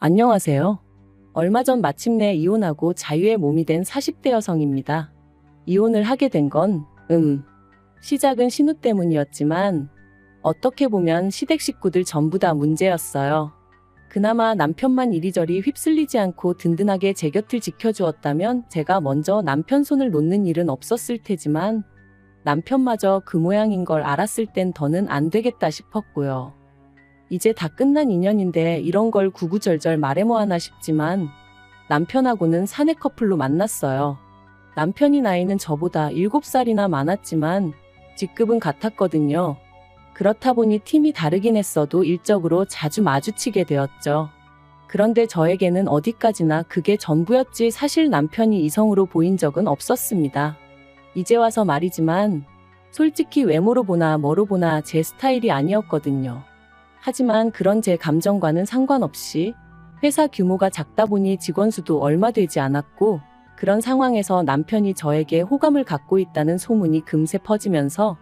안녕하세요. 얼마 전 마침내 이혼하고 자유의 몸이 된 40대 여성입니다. 이혼을 하게 된 건, 시작은 신우 때문이었지만, 어떻게 보면 시댁 식구들 전부 다 문제였어요. 그나마 남편만 이리저리 휩쓸리지 않고 든든하게 제 곁을 지켜주었다면 제가 먼저 남편 손을 놓는 일은 없었을 테지만, 남편마저 그 모양인 걸 알았을 땐 더는 안 되겠다 싶었고요. 이제 다 끝난 인연인데 이런 걸 구구절절 말해 뭐하나 싶지만 남편하고는 사내 커플로 만났어요. 남편이 나이는 저보다 7살이나 많았지만 직급은 같았거든요. 그렇다 보니 팀이 다르긴 했어도 일적으로 자주 마주치게 되었죠. 그런데 저에게는 어디까지나 그게 전부였지 사실 남편이 이성으로 보인 적은 없었습니다. 이제 와서 말이지만 솔직히 외모로 보나 뭐로 보나 제 스타일이 아니었거든요. 하지만 그런 제 감정과는 상관없이 회사 규모가 작다 보니 직원 수도 얼마 되지 않았고 그런 상황에서 남편이 저에게 호감을 갖고 있다는 소문이 금세 퍼지면서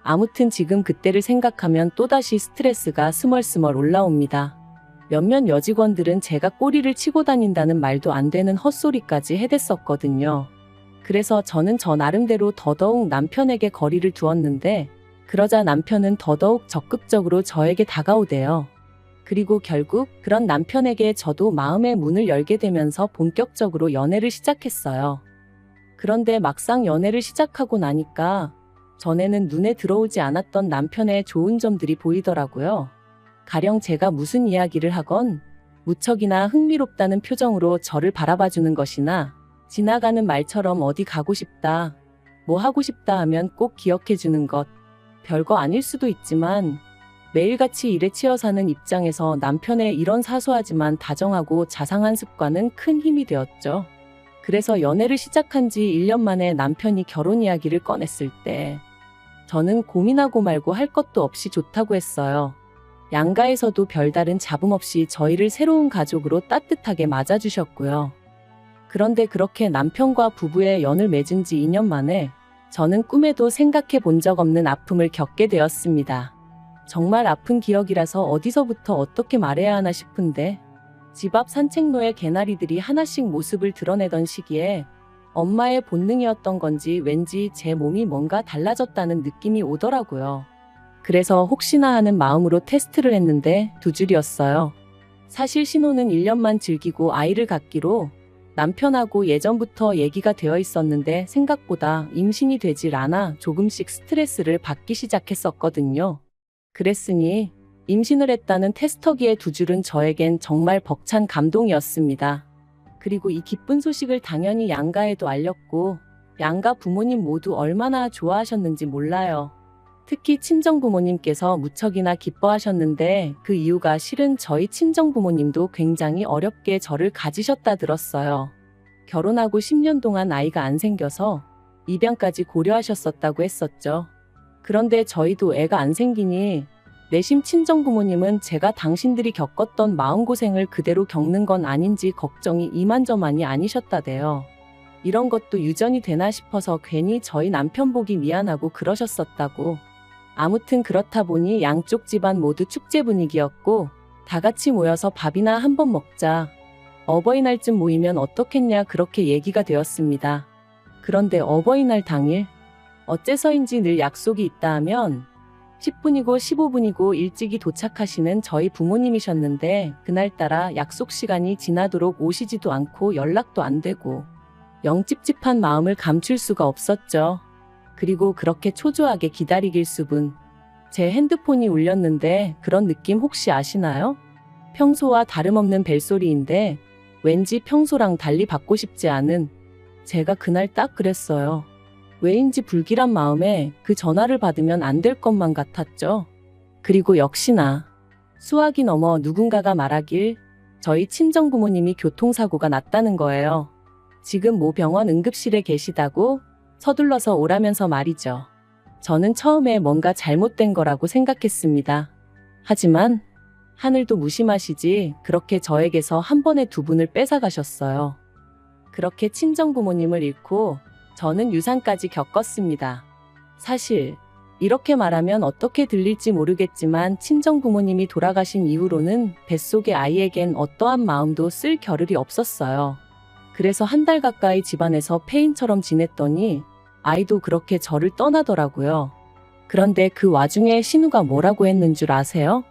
아무튼 지금 그때를 생각하면 또다시 스트레스가 스멀스멀 올라옵니다. 몇몇 여직원들은 제가 꼬리를 치고 다닌다는 말도 안 되는 헛소리까지 해댔었거든요. 그래서 저는 저 나름대로 더더욱 남편에게 거리를 두었는데 그러자 남편은 더더욱 적극적으로 저에게 다가오대요. 그리고 결국 그런 남편에게 저도 마음의 문을 열게 되면서 본격적으로 연애를 시작했어요. 그런데 막상 연애를 시작하고 나니까 전에는 눈에 들어오지 않았던 남편의 좋은 점들이 보이더라고요. 가령 제가 무슨 이야기를 하건 무척이나 흥미롭다는 표정으로 저를 바라봐주는 것이나 지나가는 말처럼 어디 가고 싶다, 뭐 하고 싶다 하면 꼭 기억해주는 것. 별거 아닐 수도 있지만 매일같이 일에 치여 사는 입장에서 남편의 이런 사소하지만 다정하고 자상한 습관은 큰 힘이 되었죠. 그래서 연애를 시작한 지 1년 만에 남편이 결혼 이야기를 꺼냈을 때 저는 고민하고 말고 할 것도 없이 좋다고 했어요. 양가에서도 별다른 잡음 없이 저희를 새로운 가족으로 따뜻하게 맞아주셨고요. 그런데 그렇게 남편과 부부의 연을 맺은 지 2년 만에 저는 꿈에도 생각해 본 적 없는 아픔을 겪게 되었습니다. 정말 아픈 기억이라서 어디서부터 어떻게 말해야 하나 싶은데 집 앞 산책로에 개나리들이 하나씩 모습을 드러내던 시기에 엄마의 본능이었던 건지 왠지 제 몸이 뭔가 달라졌다는 느낌이 오더라고요. 그래서 혹시나 하는 마음으로 테스트를 했는데 2줄이었어요. 사실 신호는 1년만 즐기고 아이를 갖기로 남편하고 예전부터 얘기가 되어 있었는데 생각보다 임신이 되질 않아 조금씩 스트레스를 받기 시작했었거든요. 그랬으니 임신을 했다는 테스터기의 2줄은 저에겐 정말 벅찬 감동이었습니다. 그리고 이 기쁜 소식을 당연히 양가에도 알렸고 양가 부모님 모두 얼마나 좋아하셨는지 몰라요. 특히 친정부모님께서 무척이나 기뻐하셨는데 그 이유가 실은 저희 친정부모님도 굉장히 어렵게 저를 가지셨다 들었어요. 결혼하고 10년 동안 아이가 안 생겨서 입양까지 고려하셨었다고 했었죠. 그런데 저희도 애가 안 생기니 내심 친정부모님은 제가 당신들이 겪었던 마음고생을 그대로 겪는 건 아닌지 걱정이 이만저만이 아니셨다대요. 이런 것도 유전이 되나 싶어서 괜히 저희 남편 보기 미안하고 그러셨었다고. 아무튼 그렇다 보니 양쪽 집안 모두 축제 분위기였고 다 같이 모여서 밥이나 한번 먹자. 어버이날쯤 모이면 어떻겠냐 그렇게 얘기가 되었습니다. 그런데 어버이날 당일 어째서인지 늘 약속이 있다 하면 10분이고 15분이고 일찍이 도착하시는 저희 부모님이셨는데 그날따라 약속 시간이 지나도록 오시지도 않고 연락도 안 되고 영 찝찝한 마음을 감출 수가 없었죠. 그리고 그렇게 초조하게 기다리길 수분. 제 핸드폰이 울렸는데 그런 느낌 혹시 아시나요? 평소와 다름없는 벨소리인데 왠지 평소랑 달리 받고 싶지 않은 제가 그날 딱 그랬어요. 왜인지 불길한 마음에 그 전화를 받으면 안 될 것만 같았죠. 그리고 역시나 수학이 넘어 누군가가 말하길 저희 친정부모님이 교통사고가 났다는 거예요. 지금 모 병원 응급실에 계시다고 서둘러서 오라면서 말이죠. 저는 처음에 뭔가 잘못된 거라고 생각했습니다. 하지만 하늘도 무심하시지 그렇게 저에게서 한 번에 2분을 뺏어가셨어요. 그렇게 친정부모님을 잃고 저는 유산까지 겪었습니다. 사실 이렇게 말하면 어떻게 들릴지 모르겠지만 친정 부모님이 돌아가신 이후로는 뱃속의 아이에겐 어떠한 마음도 쓸 겨를이 없었어요. 그래서 한 달 가까이 집안에서 폐인처럼 지냈더니 아이도 그렇게 저를 떠나더라고요. 그런데 그 와중에 신우가 뭐라고 했는 줄 아세요?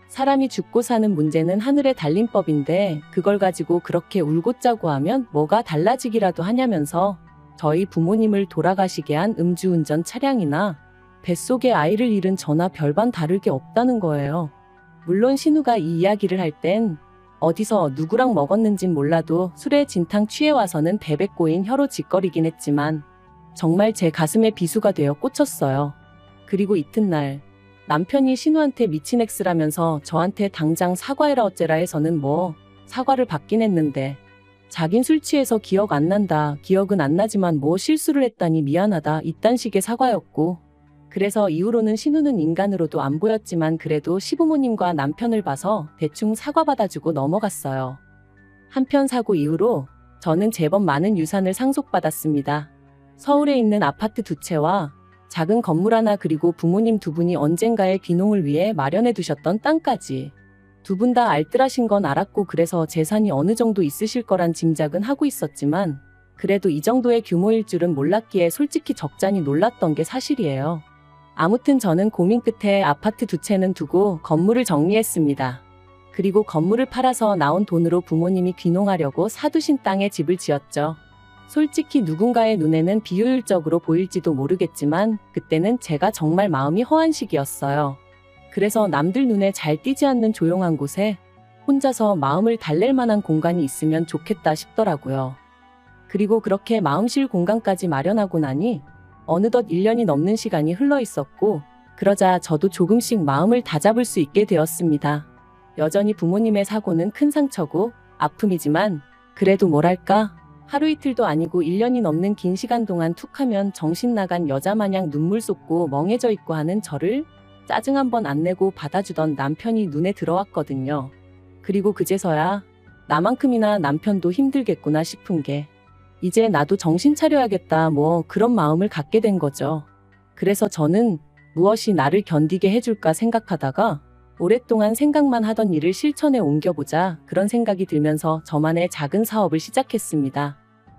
사람이 죽고 사는 문제는 하늘에 달린 법인데 그걸 가지고 그렇게 울고 짜고 하면 뭐가 달라지기라도 하냐면서 저희 부모님을 돌아가시게 한 음주운전 차량이나 뱃속에 아이를 잃은 저나 별반 다를 게 없다는 거예요. 물론 신우가 이 이야기를 할 땐 어디서 누구랑 먹었는진 몰라도 술에 진탕 취해 와서는 베베 꼬인 혀로 짓거리긴 했지만 정말 제 가슴에 비수가 되어 꽂혔어요. 그리고 이튿날 남편이 신우한테 미친 X라면서 저한테 당장 사과해라 어째라 해서는 뭐 사과를 받긴 했는데 자긴 술 취해서 기억 안 난다, 기억은 안 나지만 뭐 실수를 했다니 미안하다 이딴 식의 사과였고, 그래서 이후로는 신우는 인간으로도 안 보였지만 그래도 시부모님과 남편을 봐서 대충 사과받아주고 넘어갔어요. 한편 사고 이후로 저는 제법 많은 유산을 상속받았습니다. 서울에 있는 아파트 2채와 작은 건물 하나 그리고 부모님 2분이 언젠가의 귀농을 위해 마련해 두셨던 땅까지. 2분 다 알뜰하신 건 알았고 그래서 재산이 어느 정도 있으실 거란 짐작은 하고 있었지만 그래도 이 정도의 규모일 줄은 몰랐기에 솔직히 적잖이 놀랐던 게 사실이에요. 아무튼 저는 고민 끝에 아파트 2채는 두고 건물을 정리했습니다. 그리고 건물을 팔아서 나온 돈으로 부모님이 귀농하려고 사두신 땅에 집을 지었죠. 솔직히 누군가의 눈에는 비효율적으로 보일지도 모르겠지만 그때는 제가 정말 마음이 허한 시기였어요. 그래서 남들 눈에 잘 띄지 않는 조용한 곳에 혼자서 마음을 달랠 만한 공간이 있으면 좋겠다 싶더라고요. 그리고 그렇게 마음 쉴 공간까지 마련하고 나니 어느덧 1년이 넘는 시간이 흘러 있었고 그러자 저도 조금씩 마음을 다잡을 수 있게 되었습니다. 여전히 부모님의 사고는 큰 상처고 아픔이지만 그래도 뭐랄까 하루 이틀도 아니고 1년이 넘는 긴 시간 동안 툭하면 정신 나간 여자 마냥 눈물 쏟고 멍해져 있고 하는 저를 짜증 한 번 안 내고 받아주던 남편이 눈에 들어왔거든요. 그리고 그제서야 나만큼이나 남편도 힘들겠구나 싶은 게 이제 나도 정신 차려야겠다 뭐 그런 마음을 갖게 된 거죠. 그래서 저는 무엇이 나를 견디게 해줄까 생각하다가 오랫동안 생각만 하던 일을 실천에 옮겨보자 그런 생각이 들면서 저만의 작은 사업을 시작했습니다.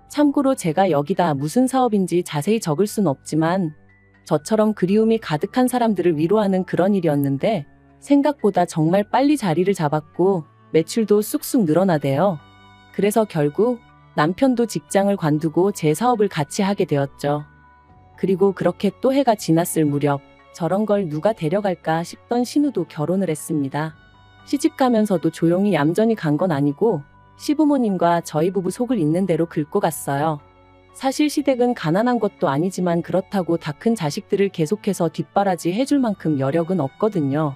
참고로 제가 여기다 무슨 사업인지 자세히 적을 순 없지만 저처럼 그리움이 가득한 사람들을 위로하는 그런 일이었는데 생각보다 정말 빨리 자리를 잡았고 매출도 쑥쑥 늘어나대요. 그래서 결국 남편도 직장을 관두고 제 사업을 같이 하게 되었죠. 그리고 그렇게 또 해가 지났을 무렵 저런 걸 누가 데려갈까 싶던 신우도 결혼을 했습니다. 시집가면서도 조용히 얌전히 간 건 아니고 시부모님과 저희 부부 속을 있는 대로 긁고 갔어요. 사실 시댁은 가난한 것도 아니지만 그렇다고 다 큰 자식들을 계속해서 뒷바라지 해줄 만큼 여력은 없거든요.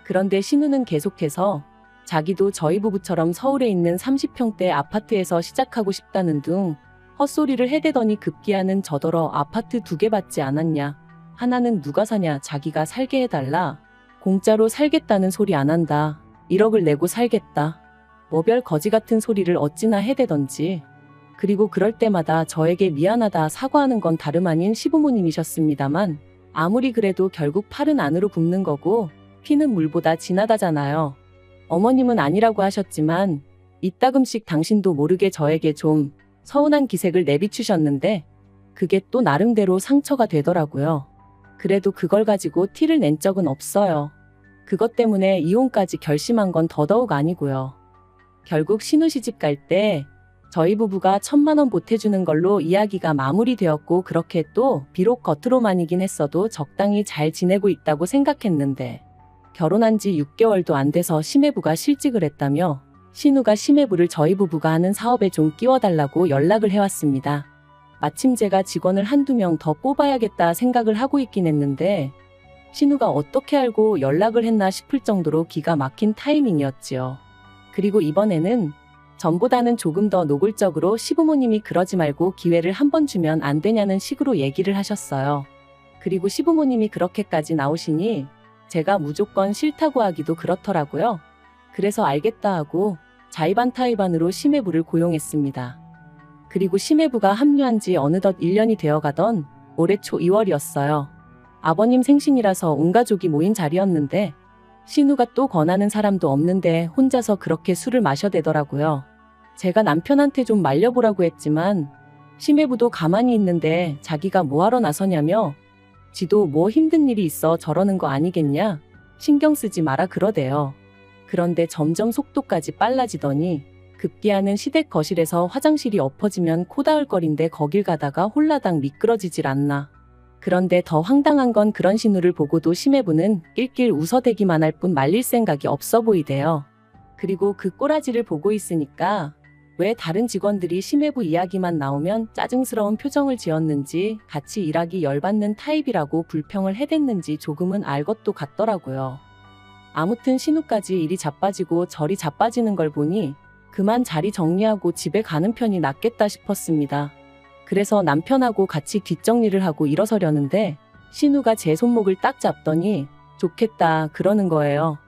그런데 신우는 계속해서 자기도 저희 부부처럼 서울에 있는 30평대 아파트에서 시작하고 싶다는 둥 헛소리를 해대더니 급기야는 저더러 아파트 2개 받지 않았냐. 하나는 누가 사냐 자기가 살게 해달라. 공짜로 살겠다는 소리 안 한다. 1억을 내고 살겠다. 뭐별 거지 같은 소리를 어찌나 해대던지. 그리고 그럴 때마다 저에게 미안하다 사과하는 건 다름 아닌 시부모님이셨습니다만 아무리 그래도 결국 팔은 안으로 굽는 거고 피는 물보다 진하다잖아요. 어머님은 아니라고 하셨지만 이따금씩 당신도 모르게 저에게 좀 서운한 기색을 내비추셨는데 그게 또 나름대로 상처가 되더라고요. 그래도 그걸 가지고 티를 낸 적은 없어요. 그것 때문에 이혼까지 결심한 건 더더욱 아니고요. 결국 신우 시집 갈 때 저희 부부가 1,000만 원 보태주는 걸로 이야기가 마무리되었고 그렇게 또 비록 겉으로만이긴 했어도 적당히 잘 지내고 있다고 생각했는데 결혼한 지 6개월도 안 돼서 시매부가 실직을 했다며 신우가 시매부를 저희 부부가 하는 사업에 좀 끼워달라고 연락을 해왔습니다. 마침 제가 직원을 한두 명 더 뽑아야겠다 생각을 하고 있긴 했는데 신우가 어떻게 알고 연락을 했나 싶을 정도로 기가 막힌 타이밍이었지요. 그리고 이번에는 전보다는 조금 더 노골적으로 시부모님이 그러지 말고 기회를 한 번 주면 안 되냐는 식으로 얘기를 하셨어요. 그리고 시부모님이 그렇게까지 나오시니 제가 무조건 싫다고 하기도 그렇더라고요. 그래서 알겠다 하고 자의반타의반으로 시매부를 고용했습니다. 그리고 시매부가 합류한 지 어느덧 1년이 되어가던 올해 초 2월이었어요. 아버님 생신이라서 온 가족이 모인 자리였는데 신우가 또 권하는 사람도 없는데 혼자서 그렇게 술을 마셔대더라고요. 제가 남편한테 좀 말려보라고 했지만 심해부도 가만히 있는데 자기가 뭐하러 나서냐며 지도 뭐 힘든 일이 있어 저러는 거 아니겠냐? 신경 쓰지 마라 그러대요. 그런데 점점 속도까지 빨라지더니 급기야는 시댁 거실에서 화장실이 엎어지면 코다을거린데 거길 가다가 홀라당 미끄러지질 않나. 그런데 더 황당한 건 그런 신우를 보고도 심해부는 낄낄 웃어대기만 할 뿐 말릴 생각이 없어 보이대요. 그리고 그 꼬라지를 보고 있으니까 왜 다른 직원들이 심해부 이야기만 나오면 짜증스러운 표정을 지었는지 같이 일하기 열받는 타입이라고 불평을 해댔는지 조금은 알 것도 같더라고요. 아무튼 신우까지 이리 자빠지고 저리 자빠지는 걸 보니 그만 자리 정리하고 집에 가는 편이 낫겠다 싶었습니다. 그래서 남편하고 같이 뒷정리를 하고 일어서려는데 신우가 제 손목을 딱 잡더니 좋겠다 그러는 거예요.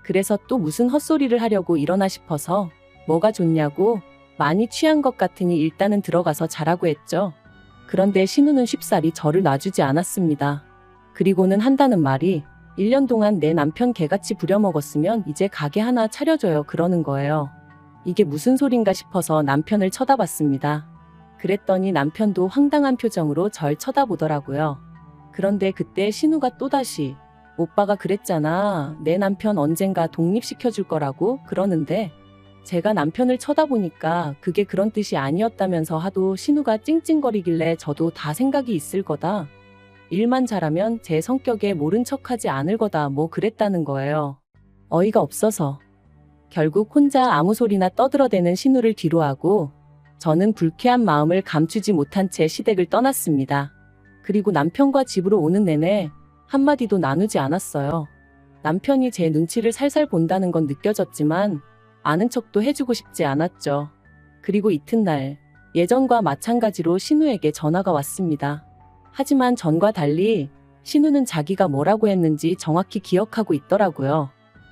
그래서 또 무슨 헛소리를 하려고 일어나 싶어서 뭐가 좋냐고 많이 취한 것 같으니 일단은 들어가서 자라고 했죠. 그런데 신우는 쉽사리 저를 놔주지 않았습니다. 그리고는 한다는 말이 1년 동안 내 남편 개같이 부려먹었으면 이제 가게 하나 차려줘요 그러는 거예요. 이게 무슨 소린가 싶어서 남편을 쳐다봤습니다. 그랬더니 남편도 황당한 표정으로 절 쳐다보더라고요. 그런데 그때 신우가 또다시 오빠가 그랬잖아. 내 남편 언젠가 독립시켜줄 거라고 그러는데 제가 남편을 쳐다보니까 그게 그런 뜻이 아니었다면서 하도 신우가 찡찡거리길래 저도 다 생각이 있을 거다. 일만 잘하면 제 성격에 모른 척하지 않을 거다 뭐 그랬다는 거예요. 어이가 없어서. 결국 혼자 아무 소리나 떠들어대는 신우를 뒤로하고 저는 불쾌한 마음을 감추지 못한 채 시댁을 떠났습니다. 그리고 남편과 집으로 오는 내내 한마디도 나누지 않았어요. 남편이 제 눈치를 살살 본다는 건 느껴졌지만 아는 척도 해주고 싶지 않았죠. 그리고 이튿날 예전과 마찬가지로 신우에게 전화가 왔습니다. 하지만 전과 달리 신우는 자기가 뭐라고 했는지 정확히 기억하고 있더라고요.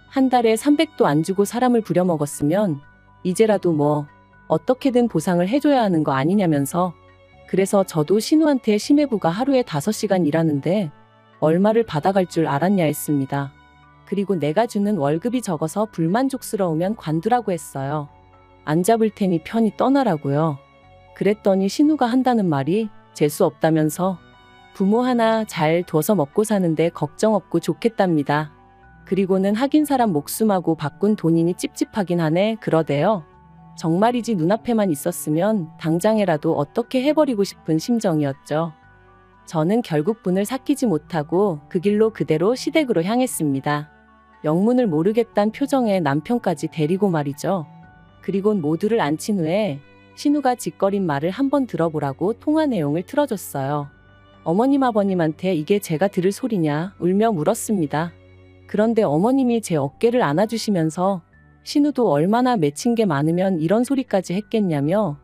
한 달에 300도 안 주고 사람을 부려먹었으면 이제라도 뭐 어떻게든 보상을 해줘야 하는 거 아니냐면서. 그래서 저도 신우한테 심해부가 하루에 5시간 일하는데 얼마를 받아갈 줄 알았냐 했습니다. 그리고 내가 주는 월급이 적어서 불만족스러우면 관두라고 했어요. 안 잡을 테니 편히 떠나라고요. 그랬더니 신우가 한다는 말이 재수 없다면서 부모 하나 잘 둬서 먹고 사는데 걱정 없고 좋겠답니다. 그리고는 하긴 사람 목숨하고 바꾼 돈이니 찝찝하긴 하네 그러대요. 정말이지 눈앞에만 있었으면 당장에라도 어떻게 해버리고 싶은 심정이었죠. 저는 결국 분을 삭히지 못하고 그 길로 그대로 시댁으로 향했습니다. 영문을 모르겠단 표정에 남편까지 데리고 말이죠. 그리곤 모두를 앉힌 후에 신우가 짓거린 말을 한번 들어보라고 통화 내용을 틀어줬어요. 어머님 아버님한테 이게 제가 들을 소리냐 울며 물었습니다. 그런데 어머님이 제 어깨를 안아주시면서 신우도 얼마나 맺힌 게 많으면 이런 소리까지 했겠냐며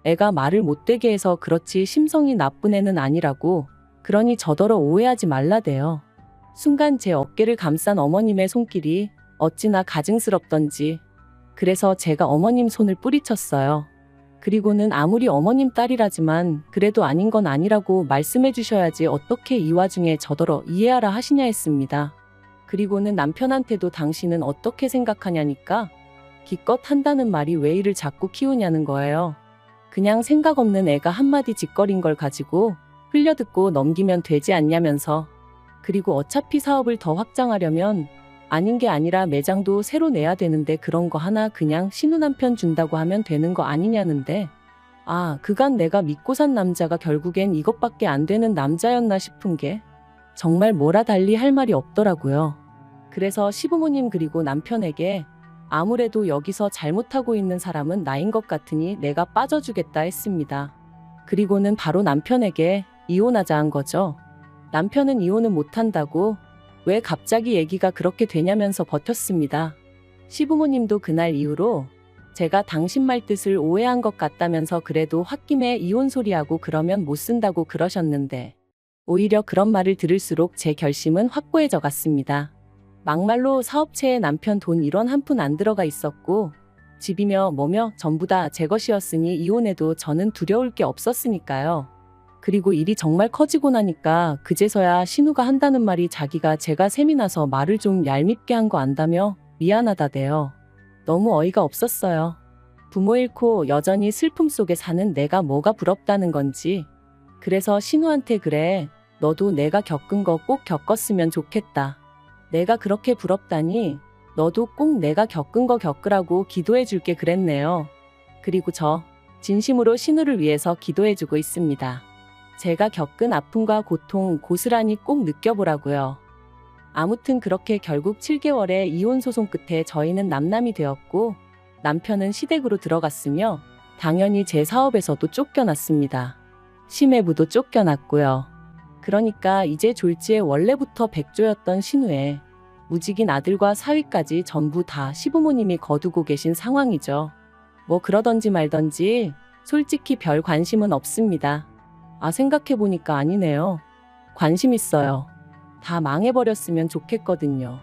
애가 말을 못되게 해서 그렇지 심성이 나쁜 애는 아니라고 그러니 저더러 오해하지 말라대요. 순간 제 어깨를 감싼 어머님의 손길이 어찌나 가증스럽던지 그래서 제가 어머님 손을 뿌리쳤어요. 그리고는 아무리 어머님 딸이라지만 그래도 아닌 건 아니라고 말씀해 주셔야지 어떻게 이 와중에 저더러 이해하라 하시냐 했습니다. 그리고는 남편한테도 당신은 어떻게 생각하냐니까 기껏 한다는 말이 왜 이를 자꾸 키우냐는 거예요. 그냥 생각 없는 애가 한마디 짓거린 걸 가지고 흘려듣고 넘기면 되지 않냐면서. 그리고 어차피 사업을 더 확장하려면 아닌 게 아니라 매장도 새로 내야 되는데 그런 거 하나 그냥 신우 남편 준다고 하면 되는 거 아니냐는데 그간 내가 믿고 산 남자가 결국엔 이것밖에 안 되는 남자였나 싶은 게 정말 뭐라 달리 할 말이 없더라고요. 그래서 시부모님 그리고 남편에게 아무래도 여기서 잘못하고 있는 사람은 나인 것 같으니 내가 빠져주겠다 했습니다. 그리고는 바로 남편에게 이혼하자 한 거죠. 남편은 이혼은 못한다고 왜 갑자기 얘기가 그렇게 되냐면서 버텼습니다. 시부모님도 그날 이후로 제가 당신 말 뜻을 오해한 것 같다면서 그래도 홧김에 이혼 소리하고 그러면 못 쓴다고 그러셨는데 오히려 그런 말을 들을수록 제 결심은 확고해져 갔습니다. 막말로 사업체에 남편 돈 1원 한 푼 안 들어가 있었고 집이며 뭐며 전부 다 제 것이었으니 이혼해도 저는 두려울 게 없었으니까요. 그리고 일이 정말 커지고 나니까 그제서야 신우가 한다는 말이 자기가 제가 셈이 나서 말을 좀 얄밉게 한 거 안다며 미안하다대요. 너무 어이가 없었어요. 부모 잃고 여전히 슬픔 속에 사는 내가 뭐가 부럽다는 건지. 그래서 신우한테 그래. 너도 내가 겪은 거 꼭 겪었으면 좋겠다. 내가 그렇게 부럽다니 너도 꼭 내가 겪은 거 겪으라고 기도해 줄게 그랬네요. 그리고 저 진심으로 신우를 위해서 기도해주고 있습니다. 제가 겪은 아픔과 고통 고스란히 꼭 느껴보라고요. 아무튼 그렇게 결국 7개월의 이혼 소송 끝에 저희는 남남이 되었고 남편은 시댁으로 들어갔으며 당연히 제 사업에서도 쫓겨났습니다. 심해부도 쫓겨났고요. 그러니까 이제 졸지에 원래부터 백조였던 신우의 무직인 아들과 사위까지 전부 다 시부모님이 거두고 계신 상황이죠. 뭐 그러던지 말던지 솔직히 별 관심은 없습니다. 아, 생각해보니까 아니네요. 관심 있어요. 다 망해버렸으면 좋겠거든요.